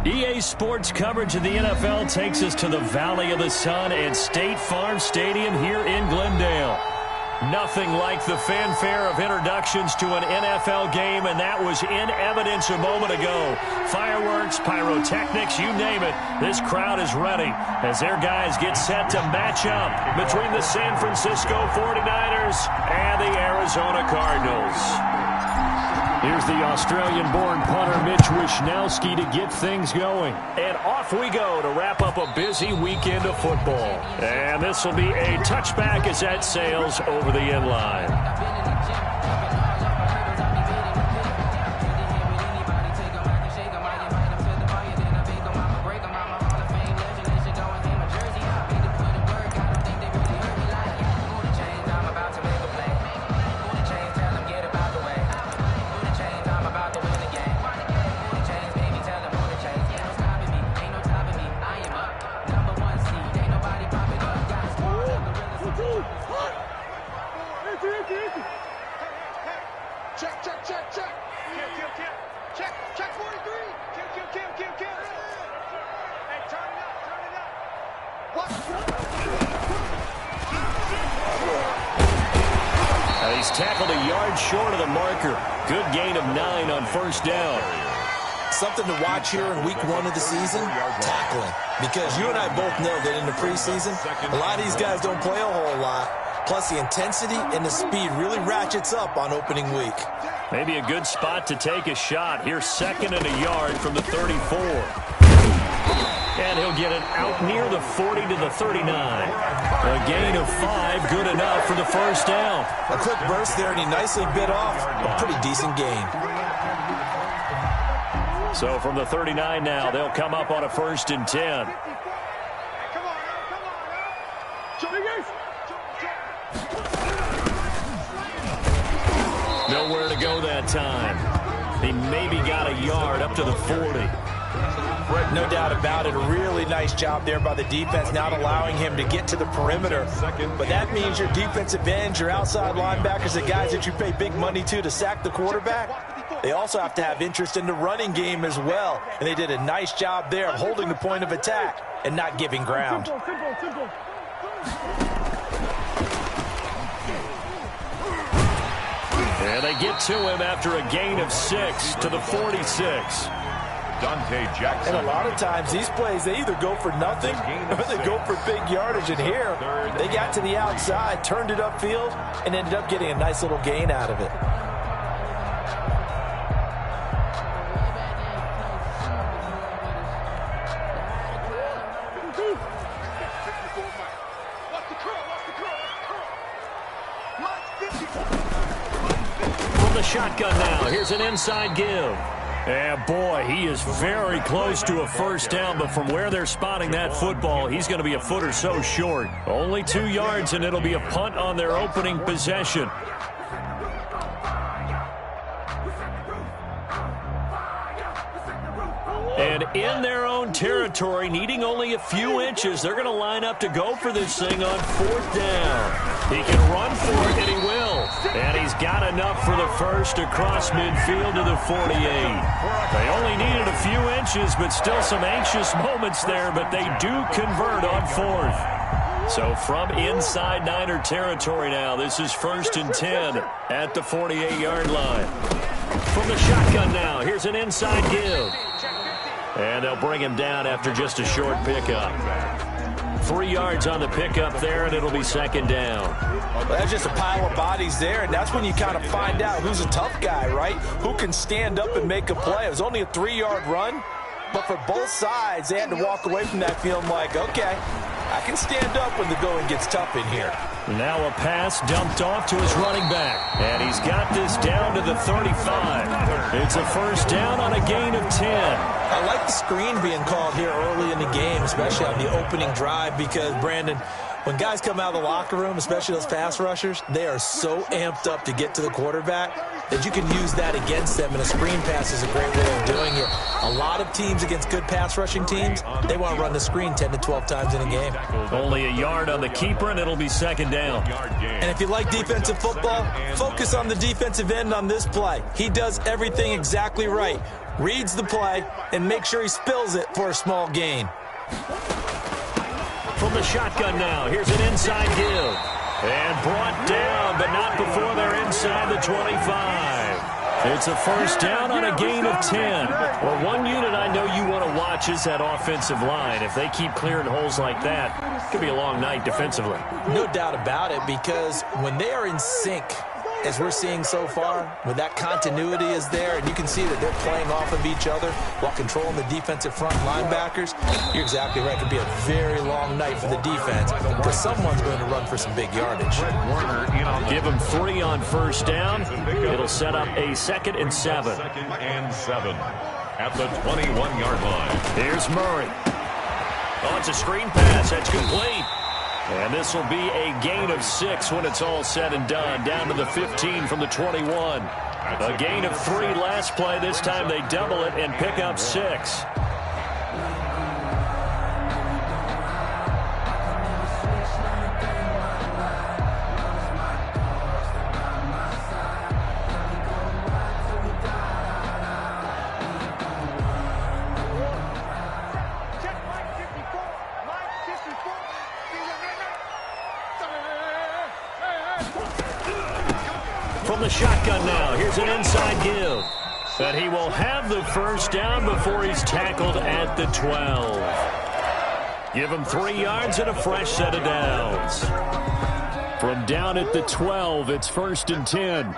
EA Sports coverage of the NFL takes us to the Valley of the Sun at State Farm Stadium here in Glendale. Nothing like the fanfare of introductions to an NFL game, and that was in evidence a moment ago. Fireworks, pyrotechnics, you name it, this crowd is ready as their guys get set to match up between the San Francisco 49ers and the Arizona Cardinals. Here's the Australian-born punter Mitch Wishnowsky to get things going. And off we go to wrap up a busy weekend of football. And this will be a touchback as that sails over the end line. He's tackled a yard short of the marker. Good gain of 9 on first down. Something to watch here in week 1 of the season, tackling. Because you and I both know that in the preseason, a lot of these guys don't play a whole lot. Plus, the intensity and the speed really ratchets up on opening week. Maybe a good spot to take a shot. Here's 2nd and a yard from the 34. And he'll get it out near the 40 to the 39. A gain of 5, good enough for the first down. A quick burst there, and he nicely bit off a pretty decent gain. So from the 39 now, they'll come up on a 1st and 10. Nowhere to go that time. He maybe got a yard up to the 40. No doubt about it. A really nice job there by the defense, not allowing him to get to the perimeter. But that means your defensive ends, your outside linebackers, the guys that you pay big money to sack the quarterback, they also have to have interest in the running game as well. And they did a nice job there of holding the point of attack and not giving ground. And they get to him after a gain of 6 to the 46. Dante Jackson. And a lot of times these plays, they either go for nothing or they go for big yardage. And here, they got to the outside, turned it upfield, and ended up getting a nice little gain out of it. From the shotgun now, here's an inside give. And boy, he is very close to a first down, but from where they're spotting that football, he's going to be a foot or so short. Only 2 yards, and it'll be a punt on their opening possession. And in their own territory, needing only a few inches, they're going to line up to go for this thing on 4th down. He can run for it, and he will. And he's got enough for the first across midfield to the 48. They only needed a few inches, but still some anxious moments there, but they do convert on 4th. So from inside Niner territory now, this is 1st and 10 at the 48-yard line. From the shotgun now, here's an inside give. And they'll bring him down after just a short pickup. 3 yards on the pickup there, and it'll be 2nd down. Well, that's just a pile of bodies there, and that's when you kind of find out who's a tough guy, right? Who can stand up and make a play. It was only a 3-yard run, but for both sides, they had to walk away from that feeling like, okay, I can stand up when the going gets tough in here. Now a pass dumped off to his running back. And he's got this down to the 35. It's a first down on a gain of 10. I like the screen being called here early in the game, especially on the opening drive, because, Brandon, when guys come out of the locker room, especially those pass rushers, they are so amped up to get to the quarterback that you can use that against them, and a screen pass is a great way of doing it. A lot of teams against good pass rushing teams, they want to run the screen 10 to 12 times in a game. Only a yard on the keeper, and it'll be 2nd down. And if you like defensive football, focus on the defensive end on this play. He does everything exactly right. reads the play, and makes sure he spills it for a small gain. From the shotgun now, here's an inside give. And brought down, but not before they're inside the 25. It's a first down on a gain of 10. Well, one unit I know you want to watch is that offensive line. If they keep clearing holes like that, it could be a long night defensively. No doubt about it, because when they are in sync, as we're seeing so far, when that continuity is there, and you can see that they're playing off of each other while controlling the defensive front linebackers, you're exactly right. It could be a very long night for the defense because someone's going to run for some big yardage. Give them 3 on first down. It'll set up a 2nd and 7. 2nd and 7 at the 21-yard line. Here's Murray. Oh, it's a screen pass. That's complete. And this will be a gain of 6 when it's all said and done. Down to the 15 from the 21. A gain of 3 last play. This time they double it and pick up 6. From the shotgun now, here's an inside give. But he will have the first down before he's tackled at the 12. Give him 3 yards and a fresh set of downs. From down at the 12, it's 1st and 10.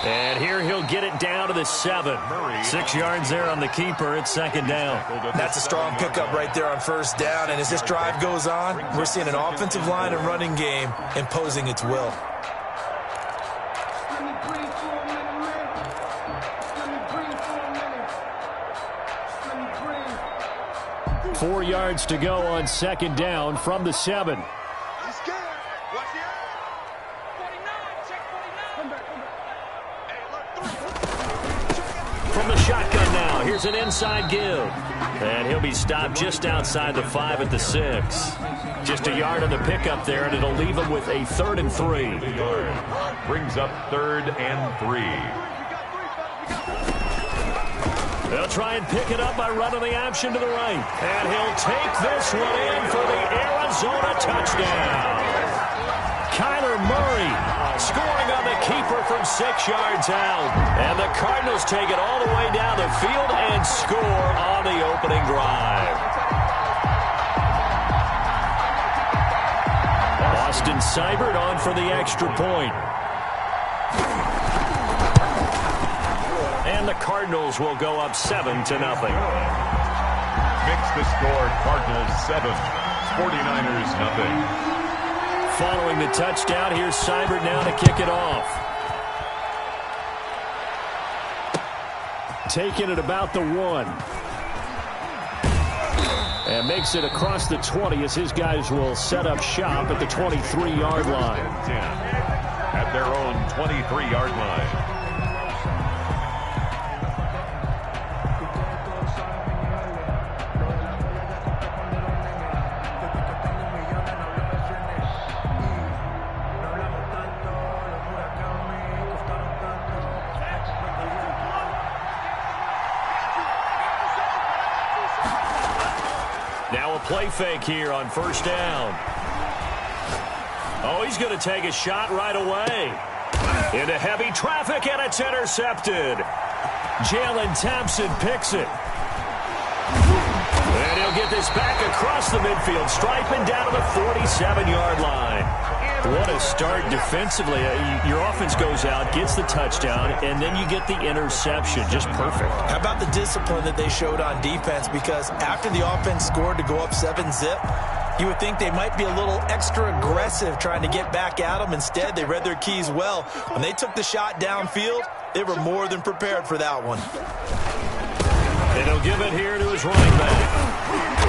And here he'll get it down to the 7. 6 yards there on the keeper. It's 2nd down. That's a strong pickup right there on first down. And as this drive goes on, we're seeing an offensive line and running game imposing its will. Four yards to go on 2nd down from the 7. From the shotgun now, here's an inside give. And he'll be stopped just outside the 5 at the 6. Just a yard on the pickup there, and it'll leave him with a 3rd and 3. Brings up 3rd and 3. They'll try and pick it up by running the option to the right. And he'll take this one in for the Arizona touchdown. Kyler Murray scoring on the keeper from 6 yards out. And the Cardinals take it all the way down the field and score on the opening drive. Austin Seibert on for the extra point. And the Cardinals will go up 7-0. Makes the score Cardinals 7, 49ers nothing. Following the touchdown, here's Seibert now to kick it off. Taking it about the 1. And makes it across the 20 as his guys will set up shop at the 23-yard line. 10 at their own 23-yard line. Now a play fake here on first down. Oh, he's going to take a shot right away. Into heavy traffic, and it's intercepted. Jalen Thompson picks it. And he'll get this back across the midfield stripe and down to the 47-yard line. What a start defensively. Your offense goes out, gets the touchdown, and then you get the interception. Just perfect. How about the discipline that they showed on defense? Because after the offense scored to go up 7-zip, you would think they might be a little extra aggressive trying to get back at them. Instead, they read their keys well. When they took the shot downfield, they were more than prepared for that one. And he'll give it here to his running back.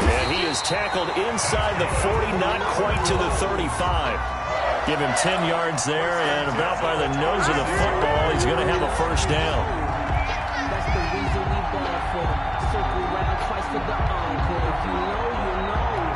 And he is tackled inside the 40, not quite to the 35. Give him 10 yards there, and about by the nose of the football, he's going to have a first down. That's the reason we ball for them. Circle around twice for the encore. If you know, you know.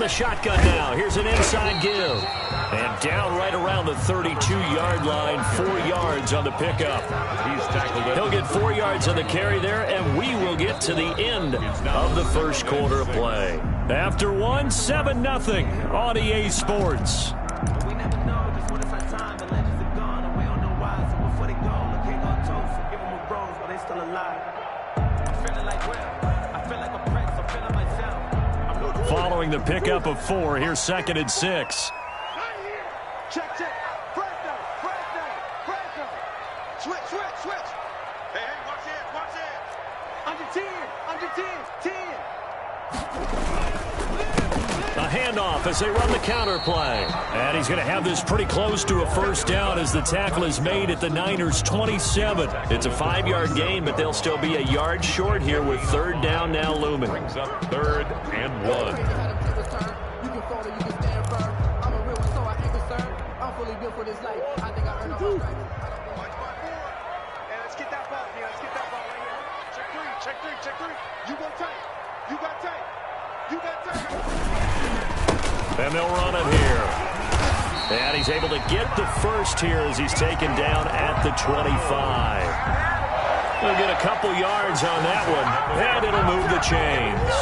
the shotgun now. Here's an inside give. And down right around the 32-yard line, 4 yards on the pickup. He's tackled it. He'll get 4 yards on the carry there, and we will get to the end of the first quarter of play. After 7-0 on EA Sports. We never know just when it's our time. The legends are gone, and we don't know why. So before they go, look, ain't no toast. So give them a rose, but they still alive. I'm feeling like I feel like a prince. I'm feeling myself. Following the pickup of 4, here's 2nd and 6. Check. Fresh down. Switch. Hey, watch it. Under 10. A handoff as they run the counter play. And he's going to have this pretty close to a first down as the tackle is made at the Niners' 27. It's a 5-yard gain, but they'll still be a yard short here with 3rd down now looming. Brings up 3rd and 1. Let's get that ball right here. Check three. You got tight. And they'll run it here. And he's able to get the first here as he's taken down at the 25. He'll get a couple yards on that one, and it'll move the chains.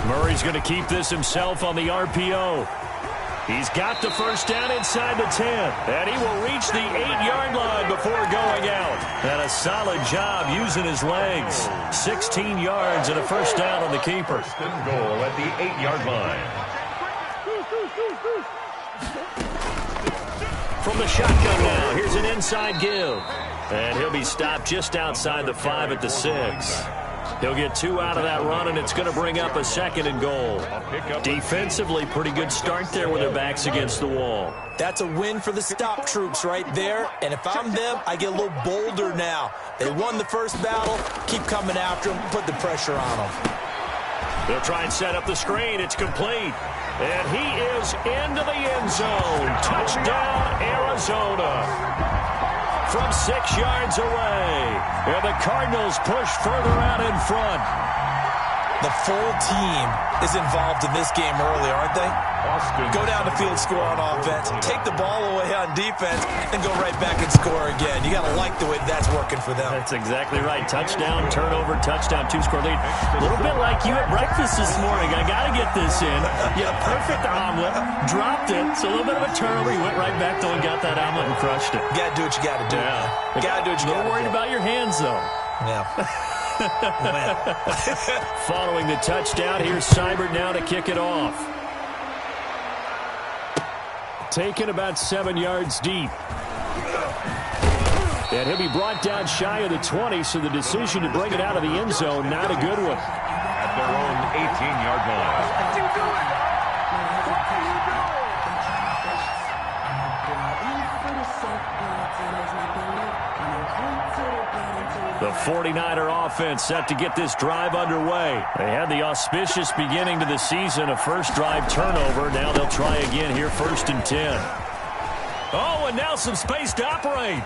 Murray's going to keep this himself on the RPO. He's got the first down inside the 10, and he will reach the 8-yard line before going out. And a solid job using his legs. 16 yards and a first down on the keeper. First and goal at the 8-yard line. From the shotgun now, here's an inside give. And he'll be stopped just outside the 5 at the 6. He'll get 2 out of that run, and it's going to bring up a 2nd and goal. Defensively, pretty good start there with their backs against the wall. That's a win for the stop troops right there. And if I'm them, I get a little bolder now. They won the first battle. Keep coming after them. Put the pressure on them. They'll try and set up the screen. It's complete. And he is into the end zone. Touchdown, Arizona. From 6 yards away. And the Cardinals push further out in front. The full team is involved in this game early, aren't they? Go down the field, score on offense, take the ball away on defense, and go right back and score again. You got to like the way that's working for them. That's exactly right. Touchdown, turnover, touchdown, 2-score lead. A little bit like you at breakfast this morning. I got to get this in. Yeah, perfect omelet. Dropped it. So a little bit of a turnover. You went right back, though, and got that omelet and crushed it. You got to do what you got to do. Yeah. Got to do what you got to do. A little worried about your hands, though. Yeah. Following the touchdown, here's Seibert now to kick it off. Taken about 7 yards deep. And he'll be brought down shy of the 20, so the decision to bring it out of the end zone, not a good one. At their own 18-yard line. The 49er offense set to get this drive underway. They had the auspicious beginning to the season, a first drive turnover. Now they'll try again here, 1st and 10. Oh, and now some space to operate.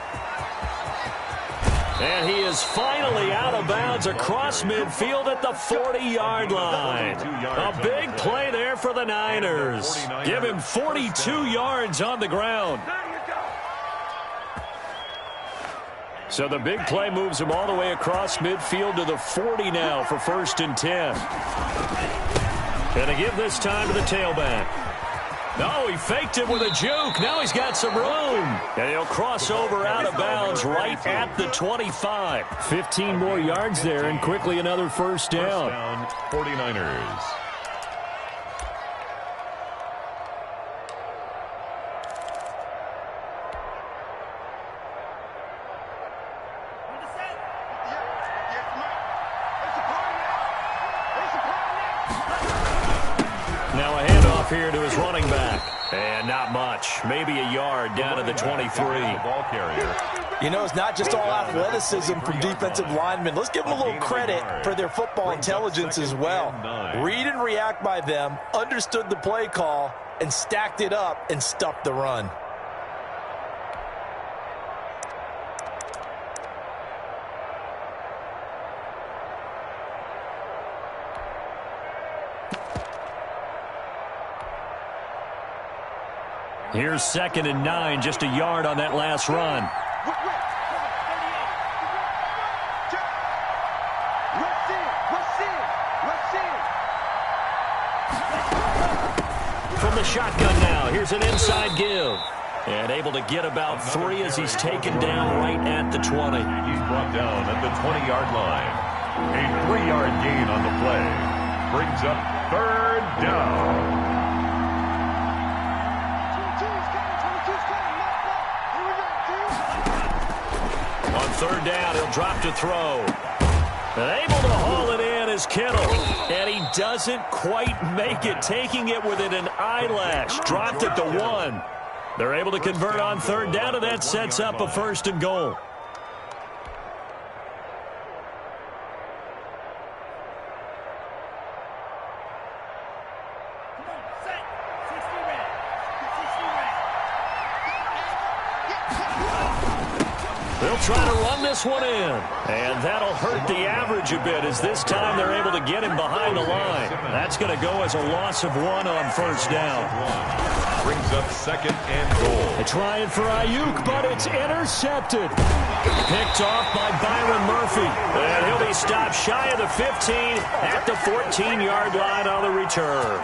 And he is finally out of bounds across midfield at the 40-yard line. A big play there for the Niners. Give him 42 yards on the ground. So the big play moves him all the way across midfield to the 40 now for 1st and 10. Gonna give this time to the tailback. No, he faked it with a juke. Now he's got some room. And he'll cross over out of bounds right at the 25. 15 more yards there and quickly another first down. 49ers. Now a handoff here to his running back. And not much. Maybe a yard down to the 23. Ball carrier. You know, it's not just all athleticism from defensive linemen. Let's give them a little credit for their football intelligence as well. Read and react by them, understood the play call, and stacked it up and stuffed the run. Here's 2nd and 9, just a yard on that last run. From the shotgun now, here's an inside give. And able to get about 3 as he's taken down right at the 20. He's brought down at the 20-yard line. A 3-yard gain on the play. Brings up 3rd down. On 3rd down, he'll drop to throw. And able to haul it in is Kittle. And he doesn't quite make it, taking it within an eyelash. Dropped at the 1. They're able to convert on 3rd down, and that sets up a 1st and goal. They'll try to run this one in. And that'll hurt the average a bit, as this time they're able to get him behind the line. That's going to go as a loss of 1 on 1st down. Brings up 2nd and goal. They try it for Ayuk, but it's intercepted. Picked off by Byron Murphy. And he'll be stopped shy of the 15 at the 14-yard line on the return.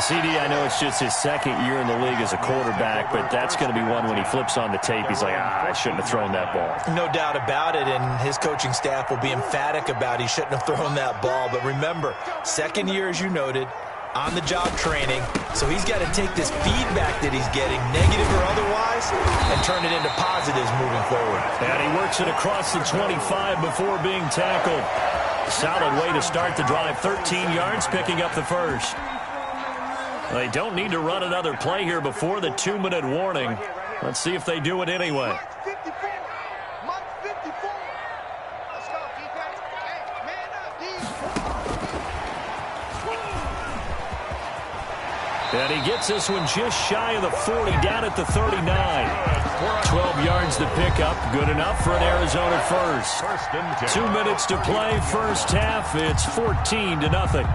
CD, I know it's just his 2nd year in the league as a quarterback, but that's going to be one when he flips on the tape. He's like, I shouldn't have thrown that ball. No doubt about it, and his coaching staff will be emphatic about he shouldn't have thrown that ball. But remember, 2nd year, as you noted, on-the-job training, so he's got to take this feedback that he's getting, negative or otherwise, and turn it into positives moving forward. And he works it across the 25 before being tackled. Solid way to start the drive. 13 yards, picking up the 1st. They don't need to run another play here before the 2-minute warning. Let's see if they do it anyway. And he gets this one just shy of the 40, down at the 39. 12 yards to pick up, good enough for an Arizona 1st. 2 minutes to play, 1st half. It's 14-0.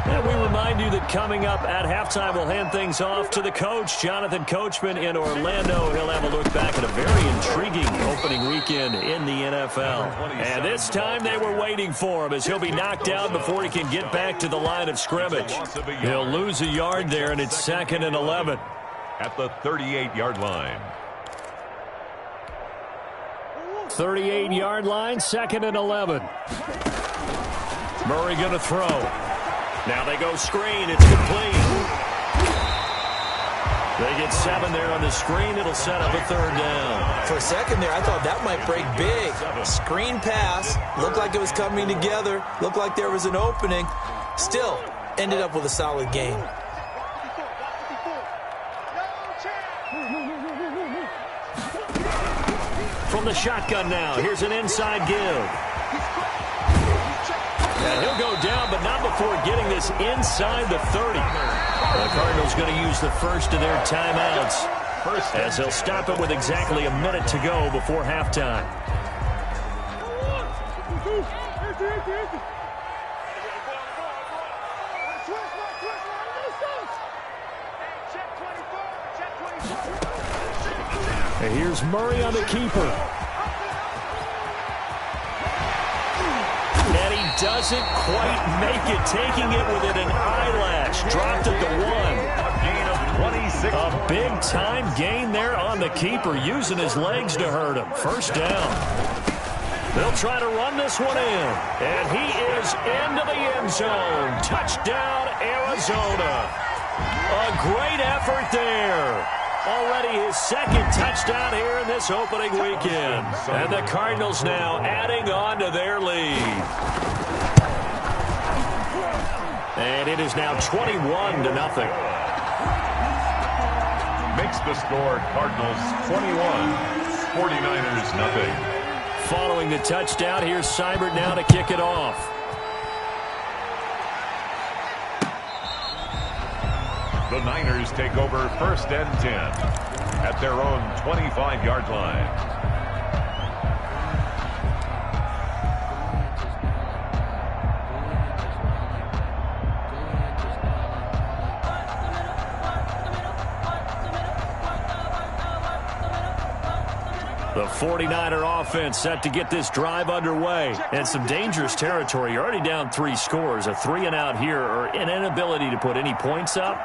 And we remind you that coming up at halftime, we'll hand things off to the coach, Jonathan Coachman in Orlando. He'll have a look back at a very intriguing opening weekend in the NFL. And this time they were waiting for him, as he'll be knocked down before he can get back to the line of scrimmage. He'll lose a yard there, and it's 2nd and 11. At the 38-yard line. 38-yard line, 2nd and 11. Murray going to throw. Now they go screen. It's complete. They get 7 there on the screen. It'll set up a 3rd down. For a second there, I thought that might break big. Screen pass. Looked like it was coming together. Looked like there was an opening. Still, ended up with a solid game. From the shotgun now, here's an inside give. And he'll go down, but not before getting this inside the 30. The Cardinals going to use the 1st of their timeouts, as they'll stop it with exactly a minute to go before halftime. And here's Murray on the keeper. Doesn't quite make it, taking it within an eyelash. Dropped at the 1. A big-time gain there on the keeper, using his legs to hurt him. 1st down. They'll try to run this one in. And he is into the end zone. Touchdown, Arizona. A great effort there. Already his 2nd touchdown here in this opening weekend. And the Cardinals now adding on to their lead. And it is now 21-0. Makes the score Cardinals 21, 49ers nothing. Following the touchdown, here's Seibert now to kick it off. The Niners take over 1st and 10 at their own 25-yard line. The 49er offense set to get this drive underway. And some dangerous territory. You're already down 3 scores. A 3-and-out here or an inability to put any points up.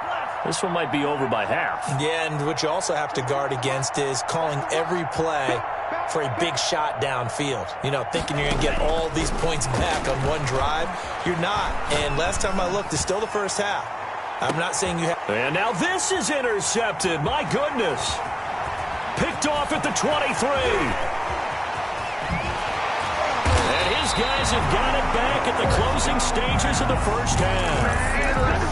This one might be over by half. Yeah, and what you also have to guard against is calling every play for a big shot downfield. You know, thinking you're going to get all these points back on one drive. You're not. And last time I looked, it's still the first half. I'm not saying you have. And now this is intercepted. My goodness. Picked off at the 23. And his guys have got it back at the closing stages of the first half.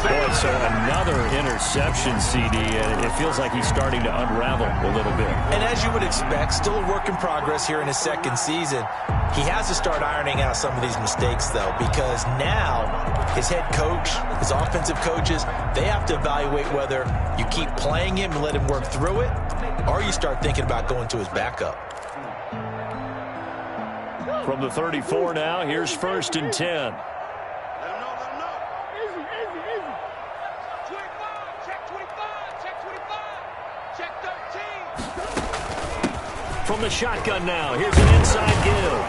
Boy, so another interception, CD, and it feels like he's starting to unravel a little bit. And as you would expect, still a work in progress here in his second season. He has to start ironing out some of these mistakes, though, because now his head coach, his offensive coaches, they have to evaluate whether you keep playing him and let him work through it, or you start thinking about going to his backup. From the 34 now, here's 1st and 10. From the shotgun now, here's an inside give.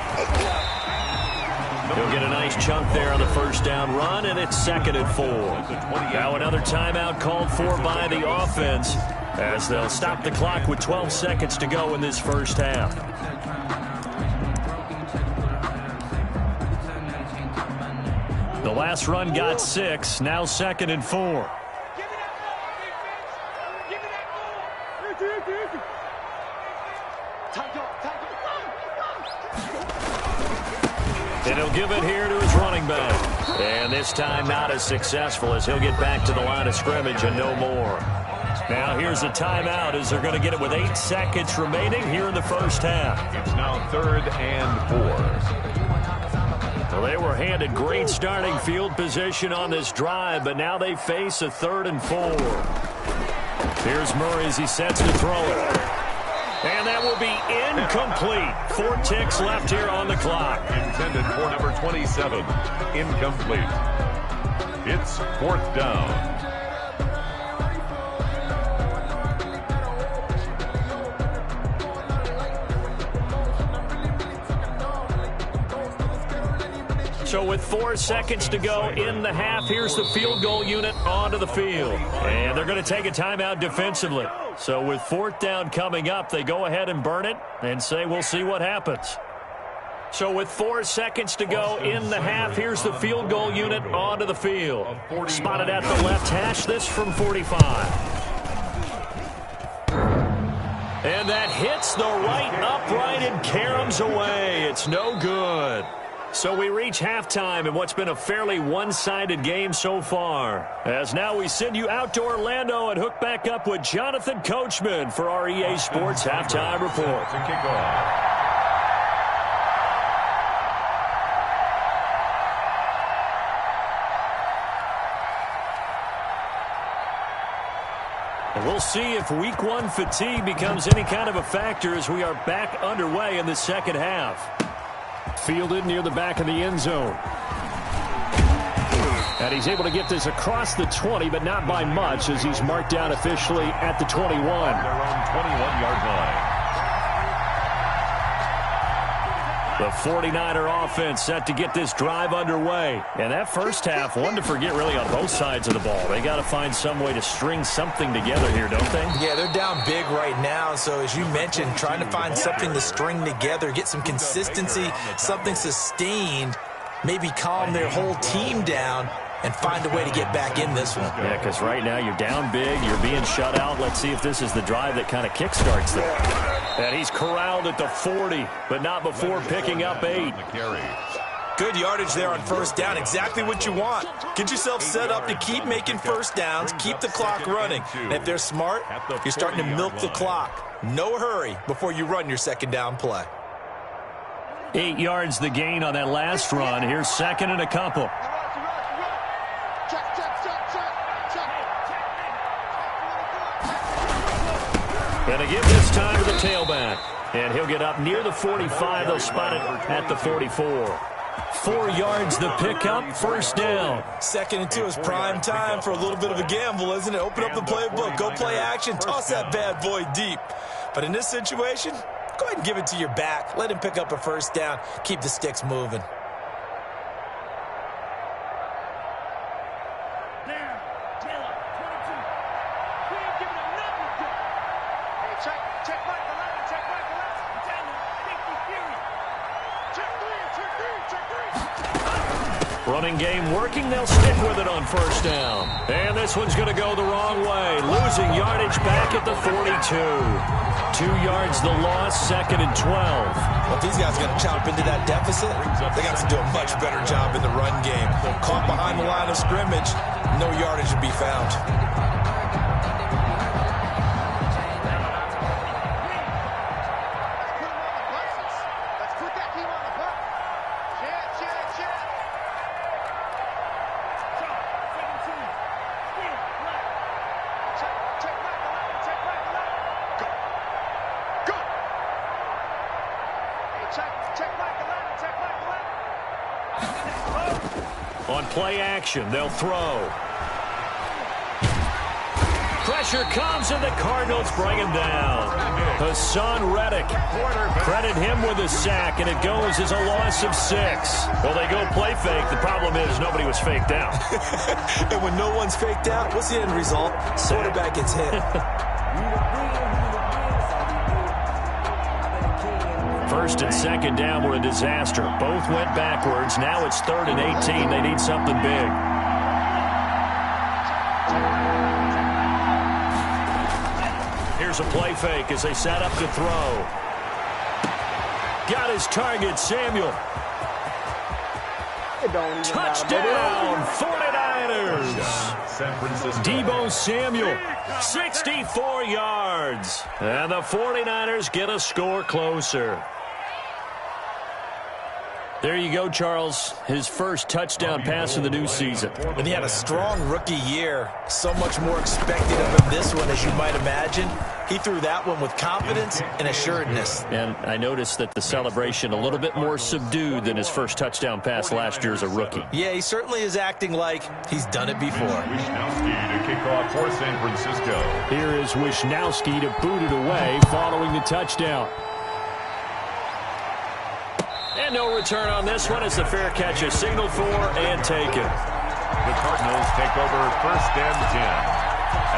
He'll get a nice chunk there on the first down run, and it's 2nd and 4. Now another timeout called for by the offense as they'll stop the clock with 12 seconds to go in this first half. The last run got 6, now 2nd and 4. And he'll give it here to his running back. And this time not as successful as he'll get back to the line of scrimmage and no more. Now here's a timeout as they're going to get it with 8 seconds remaining here in the first half. It's now 3rd and 4. Well, they were handed great starting field position on this drive, but now they face a 3rd and 4. Here's Murray as he sets to throw it. And that will be incomplete. 4 ticks left here on the clock. Intended for number 27. Incomplete. It's 4th down. So with 4 seconds to go in the half, here's the field goal unit onto the field. And they're going to take a timeout defensively. So with 4th down coming up, they go ahead and burn it and say we'll see what happens. So with 4 seconds to go in the half, here's the field goal unit onto the field. Spotted at the left hash, this from 45. And that hits the right upright and caroms away. It's no good. So we reach halftime in what's been a fairly one-sided game so far. As now we send you out to Orlando and hook back up with Jonathan Coachman for our EA Sports Halftime Report. To kick off. We'll see if Week 1 fatigue becomes any kind of a factor as we are back underway in the second half. Fielded near the back of the end zone. And he's able to get this across the 20, but not by much as he's marked down officially at the 21. Their own 21-yard line. The 49er offense set to get this drive underway. And that first half, one to forget really on both sides of the ball. They got to find some way to string something together here, don't they? Yeah, they're down big right now. So as you mentioned, trying to find something to string together, get some consistency, something sustained, maybe calm their whole team down and find a way to get back in this one. Yeah, because right now you're down big, you're being shut out. Let's see if this is the drive that kind of kickstarts them. And he's corralled at the 40, but not before picking up 8. Good yardage there on first down. Exactly what you want. Get yourself set up to keep making first downs, keep the clock running. And if they're smart, you're starting to milk the clock. No hurry before you run your second down play. 8 yards the gain on that last run. Here's 2nd and a couple. And a give this time to the tailback. And he'll get up near the 45. They'll spot it at the 44. 4 yards the pickup, first down. 2nd and 2 is prime time for a little bit of a gamble, isn't it? Open up the playbook, go play action, toss that bad boy deep. But in this situation, Go ahead and give it to your back. Let him pick up a first down. Keep the sticks moving. Running game working. They'll stick with it on first down. And this one's going to go the wrong way. Losing yardage back at the 42. 2 yards the loss, 2nd and 12. Well, if these guys are going to chomp into that deficit, they got to do a much better job in the run game. Caught behind the line of scrimmage, no yardage to be found. On play action, they'll throw. Pressure comes, and the Cardinals bring him down. Hassan Reddick. Credit him with a sack, and it goes as a loss of 6. Well, they go play fake. The problem is nobody was faked out. And when no one's faked out, what's the end result? Quarterback gets hit. First and second down were a disaster. Both went backwards. Now it's 3rd and 18. They need something big. Here's a play fake as they set up to throw. Got his target, Samuel. Touchdown, 49ers. Deebo Samuel, 64 yards. And the 49ers get a score closer. There you go, Charles. His first touchdown pass of the new season. And he had a strong rookie year. So much more expected of him this one, as you might imagine. He threw that one with confidence and assuredness. And I noticed that the celebration a little bit more subdued than his first touchdown pass last year as a rookie. Yeah, he certainly is acting like he's done it before. Wishnowski to kick off for San Francisco. Here is Wishnowski to boot it away following the touchdown. And no return on this one as the fair catch is signaled for and taken. The Cardinals take over 1st and 10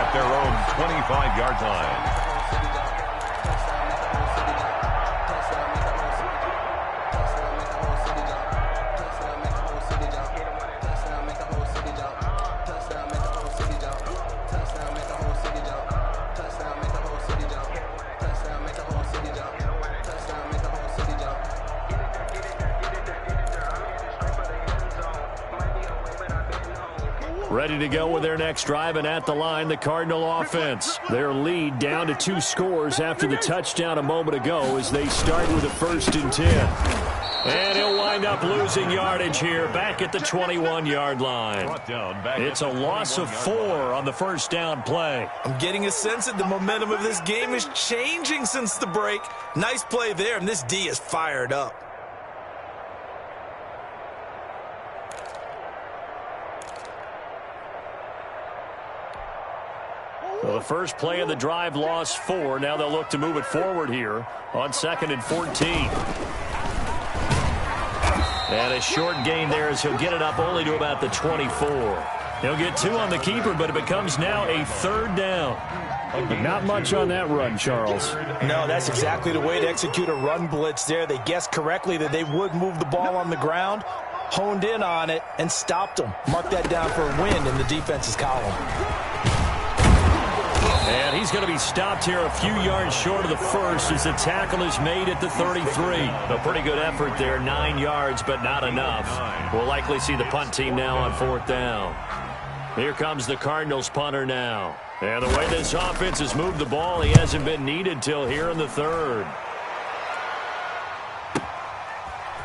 at their own 25-yard line. Ready to go with their next drive, and at the line, the Cardinal offense. Their lead down to 2 scores after the touchdown a moment ago as they start with a 1st and 10. And he'll wind up losing yardage here back at the 21-yard line. It's a loss of 4 on the first down play. I'm getting a sense that the momentum of this game is changing since the break. Nice play there, and this D is fired up. Well, the first play of the drive lost 4. Now they'll look to move it forward here on 2nd and 14. And a short gain there as he'll get it up only to about the 24. He'll get 2 on the keeper, but it becomes now a 3rd down. Not much on that run, Charles. No, that's exactly the way to execute a run blitz there. They guessed correctly that they would move the ball on the ground, honed in on it, and stopped them. Mark that down for a win in the defense's column. And he's going to be stopped here a few yards short of the first as the tackle is made at the 33. A pretty good effort there, 9 yards, but not enough. We'll likely see the punt team now on 4th down. Here comes the Cardinals punter now. And the way this offense has moved the ball, he hasn't been needed till here in the 3rd.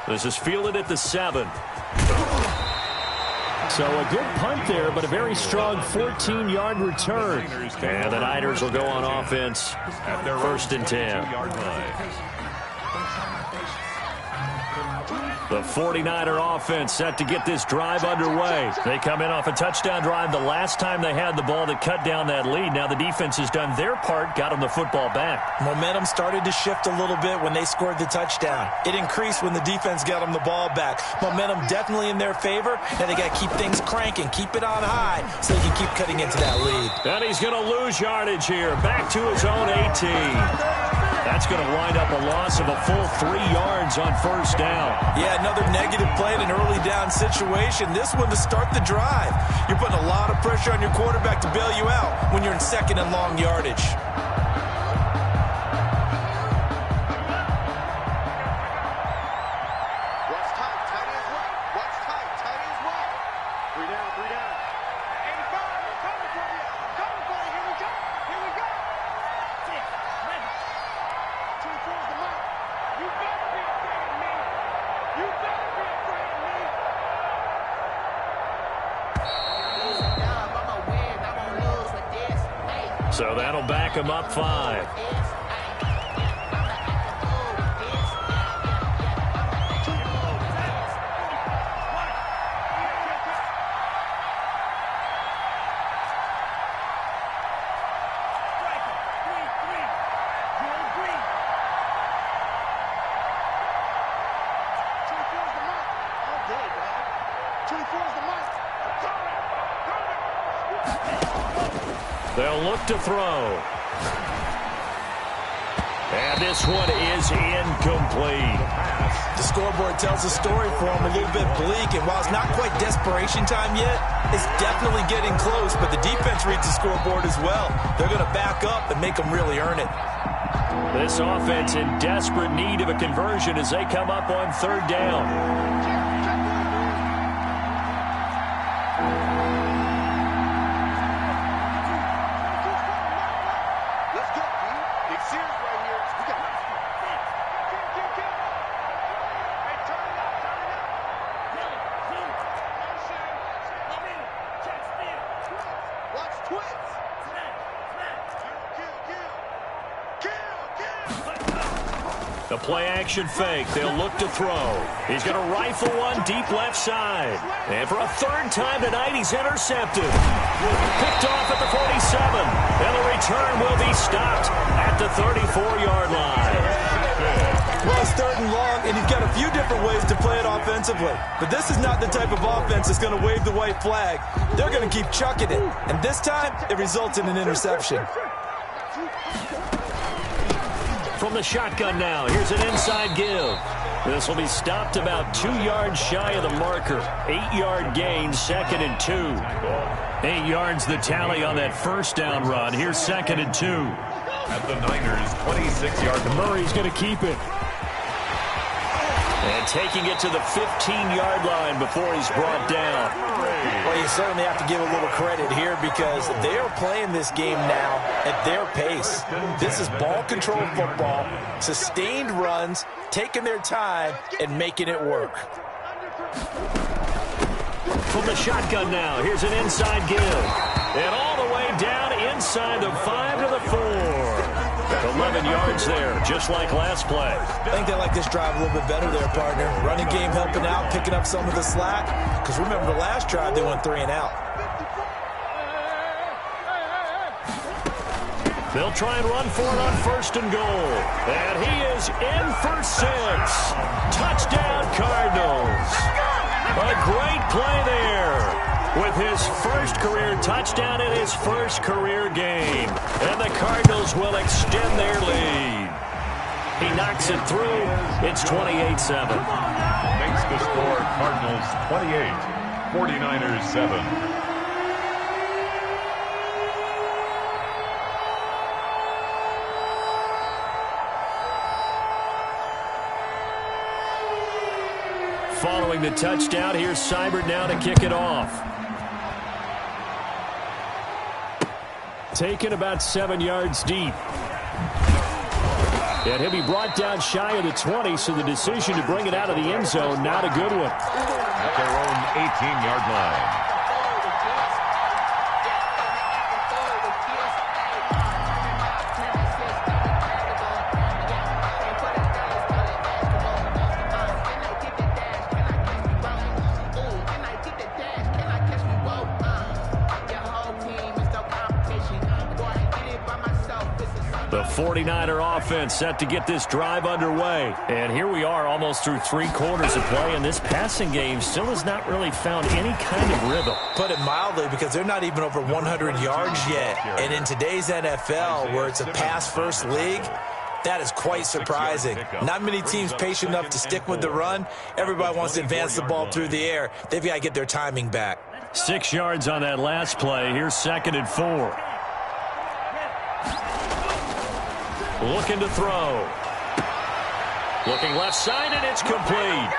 This is fielded at the 7. So a good punt there, but a very strong 14-yard return. And the Niners will go on offense at their 1st and 10. The 49er offense set to get this drive underway. They come in off a touchdown drive the last time they had the ball that cut down that lead. Now the defense has done their part, got them the football back. Momentum started to shift a little bit when they scored the touchdown. It increased when the defense got them the ball back. Momentum definitely in their favor. Now they got to keep things cranking, keep it on high so they can keep cutting into that lead. And he's going to lose yardage here, back to his own 18. That's going to wind up a loss of a full 3 yards on first down. Yeah, another negative play in an early down situation. This one to start the drive. You're putting a lot of pressure on your quarterback to bail you out when you're in second and long yardage. Watch tight, tight is right. Watch tight, tight is right. 3 down, 3 down. 85, I'm coming for you. I'm coming for you. Here we go. Here we go. 6, 7. 24's the mark. You better be afraid of me. You better be afraid of me. So that'll back him up 5. They'll look to throw. And this one is incomplete. The scoreboard tells a story for him, a little bit bleak, and while it's not quite desperation time yet, it's definitely getting close, but the defense reads the scoreboard as well. They're going to back up and make them really earn it. This offense in desperate need of a conversion as they come up on third down. The play-action fake. They'll look to throw. He's going to rifle one deep left side. And for a third time tonight, he's intercepted. Picked off at the 47. And the return will be stopped at the 34-yard line. Well, it's third and long, and you've got a few different ways to play it offensively. But this is not the type of offense that's going to wave the white flag. They're going to keep chucking it. And this time, it results in an interception. From the shotgun now, here's an inside give. This will be stopped about 2 yards shy of the marker. 8-yard gain, 2nd and 2. 8 yards the tally on that first down run. Here's 2nd and 2. At the Niners' 26-yard line. Murray's going to keep it. And taking it to the 15-yard line before he's brought down. Well, you certainly have to give a little credit here because they are playing this game now at their pace. This is ball control football, sustained runs, taking their time, and making it work. From the shotgun now, here's an inside give. And all the way down inside the 5 to the 4. 11 yards there, just like last play. I think they like this drive a little bit better there, partner. Running game helping out, picking up some of the slack. Because remember, the last drive, they went 3 and out. They'll try and run for it on 1st and goal. And he is in for 6. Touchdown, Cardinals. A great play there. With his first career touchdown in his first career game. And the Cardinals will extend their lead. He knocks it through. It's 28-7. Makes the score Cardinals 28, 49ers 7. Following the touchdown, here's Seibert now to kick it off. Taken about 7 yards deep. And he'll be brought down shy of the 20, so the decision to bring it out of the end zone, not a good one. At their own 18-yard line. The 49er offense set to get this drive underway. And here we are almost through 3 quarters of play, and this passing game still has not really found any kind of rhythm. Put it mildly, because they're not even over 100 yards yet. And in today's NFL, where it's a pass-first league, that is quite surprising. Not many teams patient enough to stick with the run. Everybody wants to advance the ball through the air. They've got to get their timing back. 6 yards on that last play. Here's 2nd and 4. Looking to throw. Looking left side, and it's complete.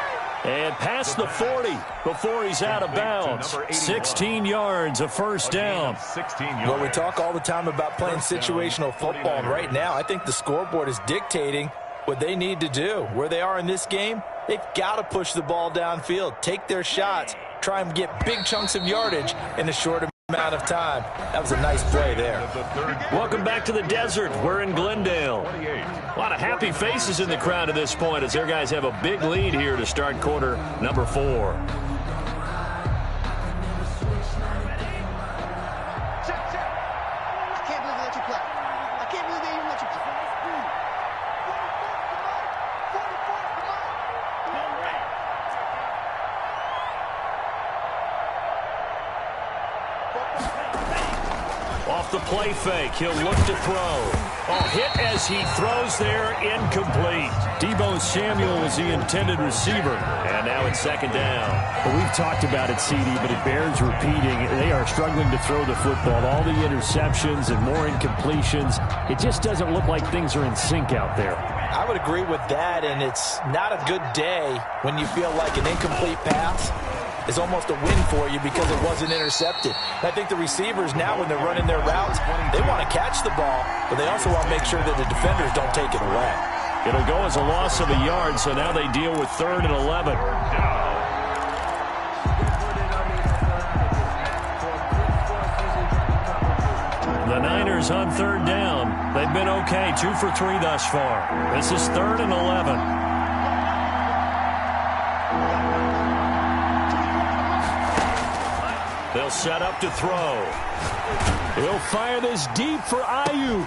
And past the 40 before he's out of bounds. 16 yards, a first down. Well, we talk all the time about playing situational football, and right now I think the scoreboard is dictating what they need to do. Where they are in this game, they've got to push the ball downfield, take their shots, try and get big chunks of yardage in a short amount of time. That was a nice play there. Welcome back to the desert. We're in Glendale. A lot of happy faces in the crowd at this point as their guys have a big lead here to start quarter number 4. I can't believe they let you play. I can't believe they even let you play. 44, Off the play fake, he'll look to throw. Oh, hit as he throws there, incomplete. Deebo Samuel was the intended receiver, and now it's 2nd down. Well, we've talked about it, CD, but it bears repeating. They are struggling to throw the football. All the interceptions and more incompletions. It just doesn't look like things are in sync out there. I would agree with that, and it's not a good day when you feel like an incomplete pass is almost a win for you because it wasn't intercepted. I think the receivers now, when they're running their routes, they want to catch the ball, but they also want to make sure that the defenders don't take it away. It'll go as a loss of a yard, so now they deal with 3rd and 11. The Niners on 3rd down. They've been okay, 2 for 3 thus far. This is 3rd and 11. They'll set up to throw. He'll fire this deep for Ayuk.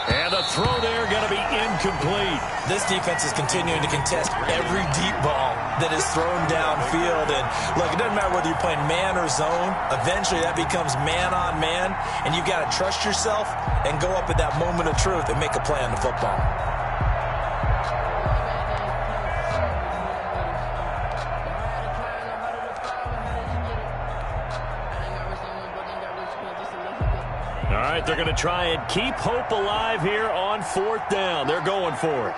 And the throw there going to be incomplete. This defense is continuing to contest every deep ball that is thrown downfield. And look, it doesn't matter whether you're playing man or zone. Eventually that becomes man on man. And you've got to trust yourself and go up at that moment of truth and make a play on the football. All right, they're going to try and keep hope alive here on 4th down. They're going for it.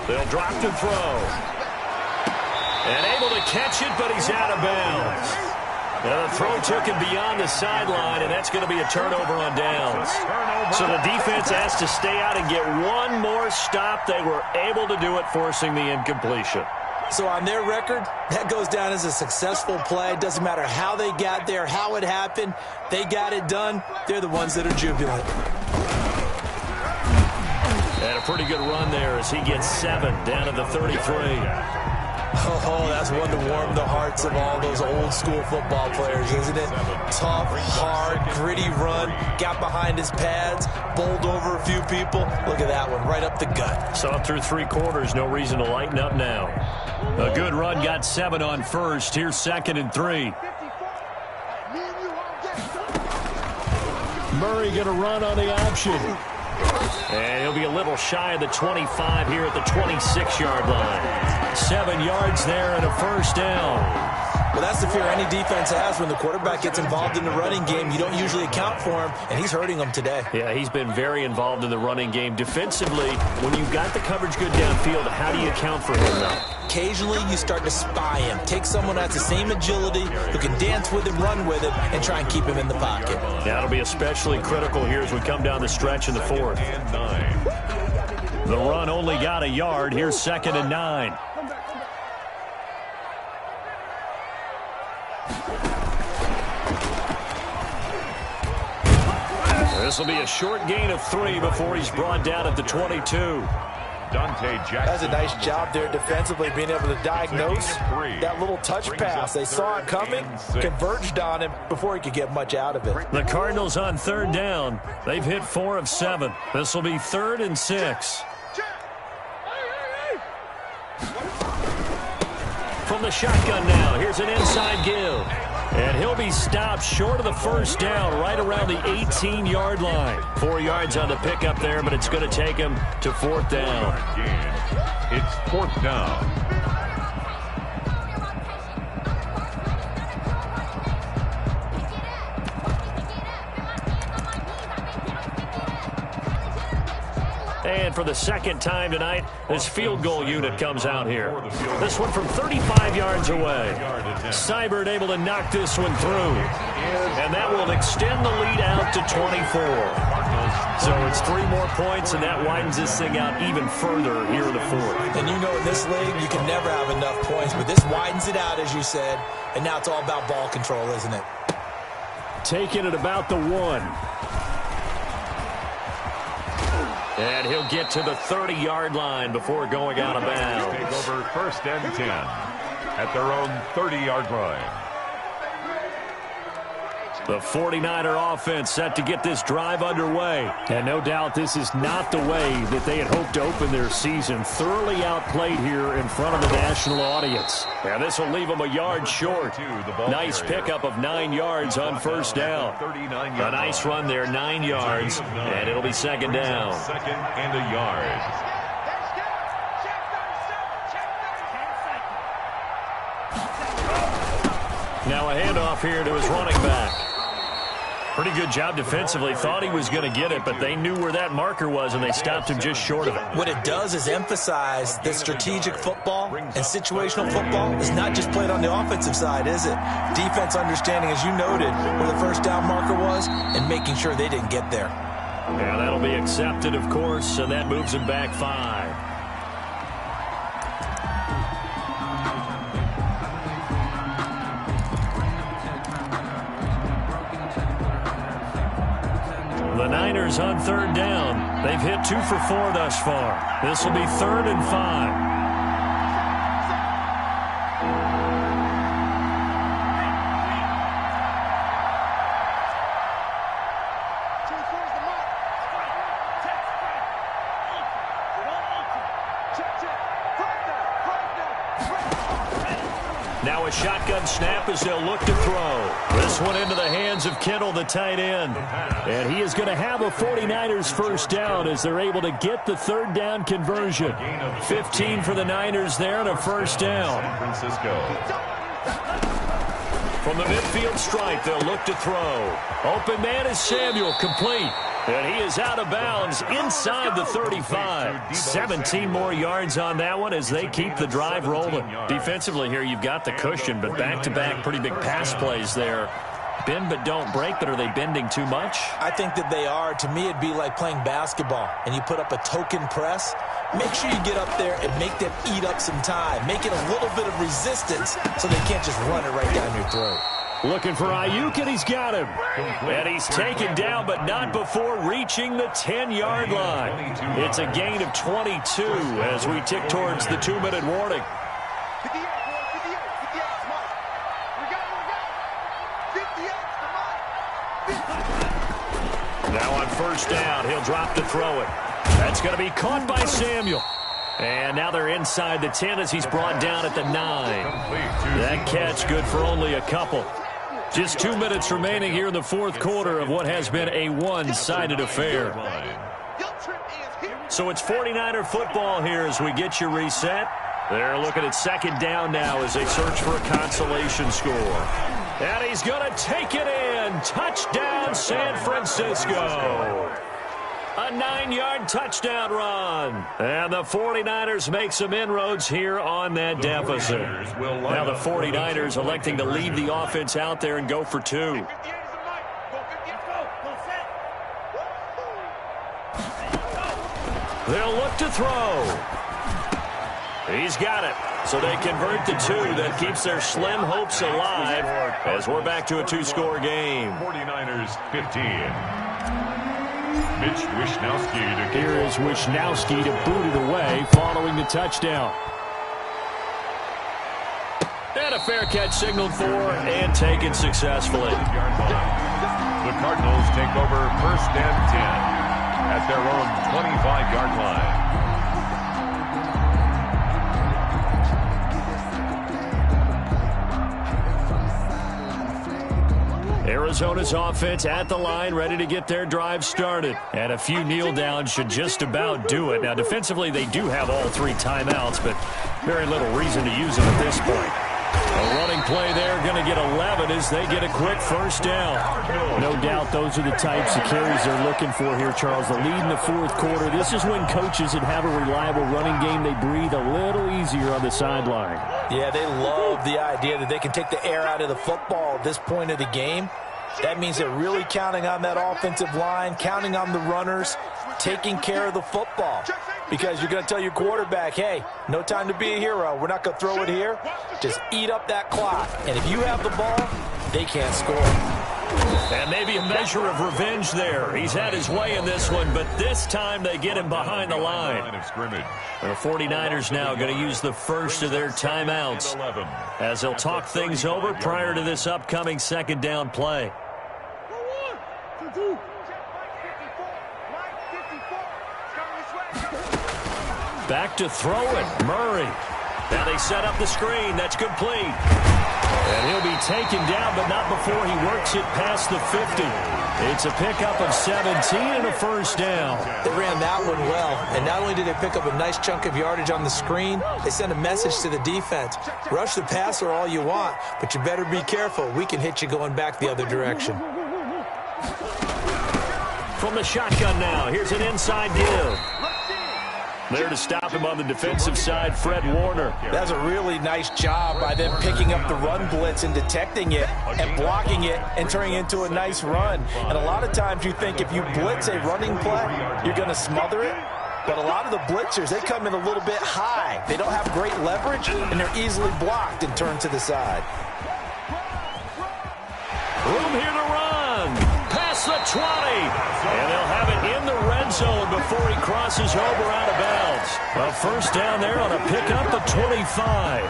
They'll drop to throw. And able to catch it, but he's out of bounds. Now the throw took him beyond the sideline, and that's going to be a turnover on downs. So the defense has to stay out and get one more stop. They were able to do it, forcing the incompletion. So on their record, that goes down as a successful play. Doesn't matter how they got there, how it happened. They got it done. They're the ones that are jubilant. And a pretty good run there as he gets 7 down to the 33. Oh, that's one to warm the hearts of all those old school football players, isn't it? Tough, hard, gritty run. Got behind his pads, bowled over a few people. Look at that one, right up the gut. So through 3 quarters, no reason to lighten up now. A good run, got 7 on first. Here's 2nd and 3. Murray going to run on the option. And he'll be a little shy of the 25 here at the 26-yard line. 7 yards there and a first down. Well, that's the fear any defense has when the quarterback gets involved in the running game. You don't usually account for him, and he's hurting them today. Yeah, he's been very involved in the running game. Defensively, when you've got the coverage good downfield, how do you account for him now? Occasionally, you start to spy him. Take someone who has the same agility, who can dance with him, run with him, and try and keep him in the pocket. That'll be especially critical here as we come down the stretch in the 4th. The run only got a yard. Here's 2nd and 9. This will be a short gain of 3 before he's brought down at the 22. That's a nice job there defensively, being able to diagnose that little touch pass. They saw it coming, converged on him before he could get much out of it. The Cardinals on third down. They've hit 4 of 7. This will be 3rd and 6. From the shotgun now, here's an inside give. And he'll be stopped short of the first down, right around the 18-yard line. 4 yards on the pickup there, but it's going to take him to 4th down. It's 4th down. And for the second time tonight, this field goal unit comes out here. This one from 35 yards away. Seibert able to knock this one through. And that will extend the lead out to 24. So it's 3 more points, and that widens this thing out even further here in the 4th. And you know, in this league, you can never have enough points, but this widens it out, as you said, and now it's all about ball control, isn't it? Taking it about the 1. And he'll get to the 30-yard line before going out of bounds. Take over 1st and 10 at their own 30-yard line. The 49er offense set to get this drive underway. And no doubt this is not the way that they had hoped to open their season. Thoroughly outplayed here in front of the national audience. And this will leave them a yard short. Nice pickup of 9 yards on 1st down. A nice run there, 9 yards, and it'll be 2nd down. 2nd and a yard. Now a handoff here to his running back. Pretty good job defensively. Thought he was going to get it, but they knew where that marker was, and they stopped him just short of it. What it does is emphasize that strategic football and situational football is not just played on the offensive side, is it? Defense understanding, as you noted, where the first down marker was and making sure they didn't get there. Yeah, that'll be accepted, of course, and that moves him back 5. The Niners on 3rd down. They've hit 2 for 4 thus far. This will be 3rd and 5. Now a shotgun snap as they'll look to throw. This one into the hands of Kittle, the tight end. And he is going to have a 49ers first down as they're able to get the 3rd down conversion. 15 for the Niners there and a first down. From the midfield stripe, they'll look to throw. Open man is Samuel, complete. And he is out of bounds inside the 35. 17 more yards on that one as they keep the drive rolling. Defensively here, you've got the cushion, but back-to-back pretty big pass plays there. Bend but don't break, but are they bending too much? I think that they are. To me, it'd be like playing basketball, and you put up a token press. Make sure you get up there and make them eat up some time. Make it a little bit of resistance so they can't just run it right down your throat. Looking for Ayuk, and he's got him. And he's taken down, but not before reaching the 10-yard line. It's a gain of 22 as we tick towards the 2-minute warning. Now on first down, he'll drop to throw it. That's going to be caught by Samuel. And now they're inside the 10 as he's brought down at the 9. That catch good for only a couple. Just 2 minutes remaining here in the 4th quarter of what has been a one-sided affair. So it's 49er football here as we get you reset. They're looking at 2nd down now as they search for a consolation score. And he's going to take it in. Touchdown, San Francisco. A 9-yard touchdown run. And the 49ers make some inroads here on that deficit. Now the 49ers electing to leave the offense out there and go for 2. They'll look to throw. He's got it. So they convert the 2. That keeps their slim hopes alive as we're back to a 2-score game. 49ers 15. Mitch Wishnowsky to Here is Wishnowsky to boot it away following the touchdown. And a fair catch signaled for and taken successfully. The Cardinals take over 1st and 10 at their own 25-yard line. Arizona's offense at the line, ready to get their drive started. And a few kneel downs should just about do it. Now, defensively, they do have all 3 timeouts, but very little reason to use them at this point. A running play there, going to get 11 as they get a quick 1st down. No doubt those are the types of carries they're looking for here, Charles. The lead in the 4th quarter. This is when coaches that have a reliable running game, they breathe a little easier on the sideline. Yeah, they love the idea that they can take the air out of the football at this point of the game. That means they're really counting on that offensive line, counting on the runners, taking care of the football. Because you're going to tell your quarterback, hey, no time to be a hero. We're not going to throw it here. Just eat up that clock. And if you have the ball, they can't score. And maybe a measure of revenge there. He's had his way in this one, but this time they get him behind the line. The 49ers now going to use the first of their timeouts as they'll talk things over prior to this upcoming 2nd down play. Back to throw it, Murray. Now they set up the screen. That's complete. And he'll be taken down, but not before he works it past the 50. It's a pickup of 17 and a 1st down. They ran that one well, and not only did they pick up a nice chunk of yardage on the screen, they sent a message to the defense. Rush the passer all you want, but you better be careful. We can hit you going back the other direction. From the shotgun now, here's an inside give. There to stop him on the defensive side, Fred Warner. That's a really nice job by them picking up the run blitz and detecting it and blocking it and turning it into a nice run. And a lot of times you think if you blitz a running play, you're going to smother it. But a lot of the blitzers, they come in a little bit high. They don't have great leverage, and they're easily blocked and turned to the side. Room here to run. Past the 20. And they'll have it in the red zone before he crosses over out of bounds. A 1st down there on a pickup of 25.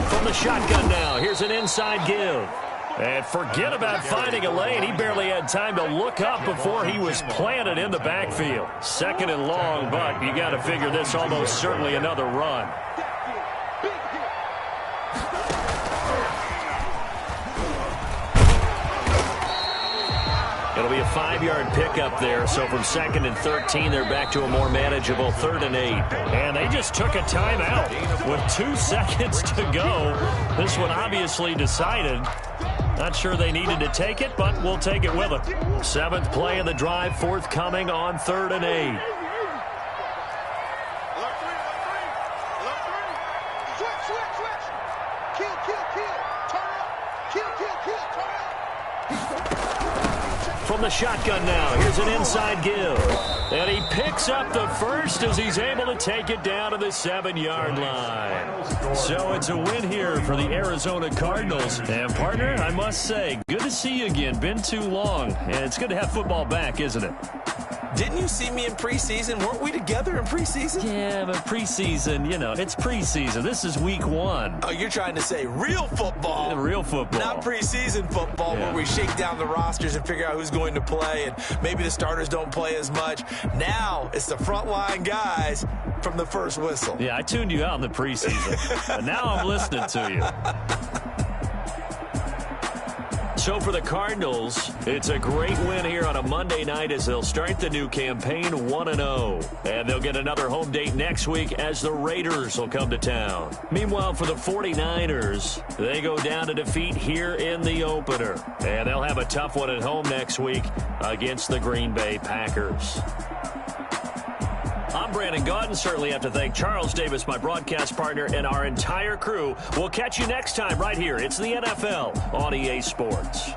From the shotgun now, here's an inside give. And forget about finding a lane. He barely had time to look up before he was planted in the backfield. 2nd and long, but you got to figure this almost certainly another run. It'll be a 5-yard pickup there, so from 2nd and 13, they're back to a more manageable 3rd and 8. And they just took a timeout with 2 seconds to go. This one obviously decided. Not sure they needed to take it, but we'll take it with them. 7th play of the drive, forthcoming on 3rd and 8. From the shotgun now, here's an inside give. And he picks up the first as he's able to take it down to the 7-yard line. So it's a win here for the Arizona Cardinals. And, partner, I must say, good to see you again. Been too long. And it's good to have football back, isn't it? Didn't you see me in preseason? Weren't we together in preseason? Yeah, but preseason, you know, it's preseason. This is week 1. Oh, you're trying to say real football. Yeah, real football. Not preseason football where we shake down the rosters and figure out who's going to play, and maybe the starters don't play as much. Now it's the frontline guys from the first whistle. Yeah, I tuned you out in the preseason. But now I'm listening to you. So for the Cardinals, it's a great win here on a Monday night as they'll start the new campaign 1-0. And they'll get another home date next week as the Raiders will come to town. Meanwhile, for the 49ers, they go down to defeat here in the opener. And they'll have a tough one at home next week against the Green Bay Packers. I'm Brandon Gaudin. Certainly have to thank Charles Davis, my broadcast partner, and our entire crew. We'll catch you next time right here. It's the NFL on EA Sports.